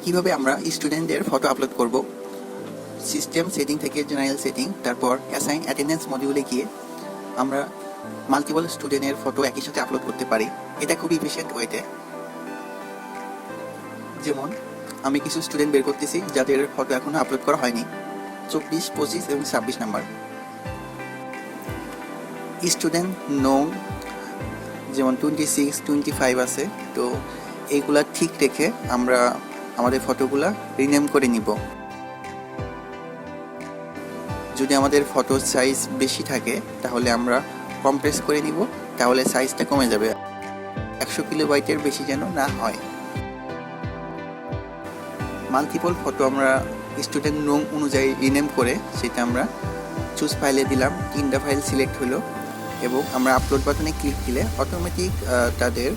কিভাবে আমরা স্টুডেন্টদের ফটো আপলোড করব। সিস্টেম সেটিং থেকে জেনারেল সেটিং, তারপর অ্যাসাইন অ্যাটেন্ডেন্স মডিউলে গিয়ে আমরা মাল্টিপল স্টুডেন্টের ফটো একই সাথে আপলোড করতে পারি। এটা খুবই ইফিশিয়েন্ট ওয়েতে। যেমন আমি কিছু স্টুডেন্ট বের করতেছি যাদের ফটো এখনো আপলোড করা হয়নি, 24, 25 এবং 26 নাম্বার। স্টুডেন্ট নোম যেমন 26, 25 আছে, তো এইগুলা ঠিক রেখে আমরা আমাদের ফটোগুলা রিনেম করে নিব। যদি আমাদের ফটোর সাইজ বেশি থাকে তাহলে আমরা কম্প্রেস করে নিব, তাহলে সাইজটা কমে যাবে। 100 কিলোবাইটের বেশি যেন না হয়। মাল্টিপল ফটো আমরা স্টুডেন্ট নোম অনুযায়ী রিনেম করে সেটা আমরা চুজ ফাইলে দিলাম, 3টা ফাইল সিলেক্ট হলো এবং আমরা আপলোড বাটনে ক্লিক দিলে অটোমেটিক তাদের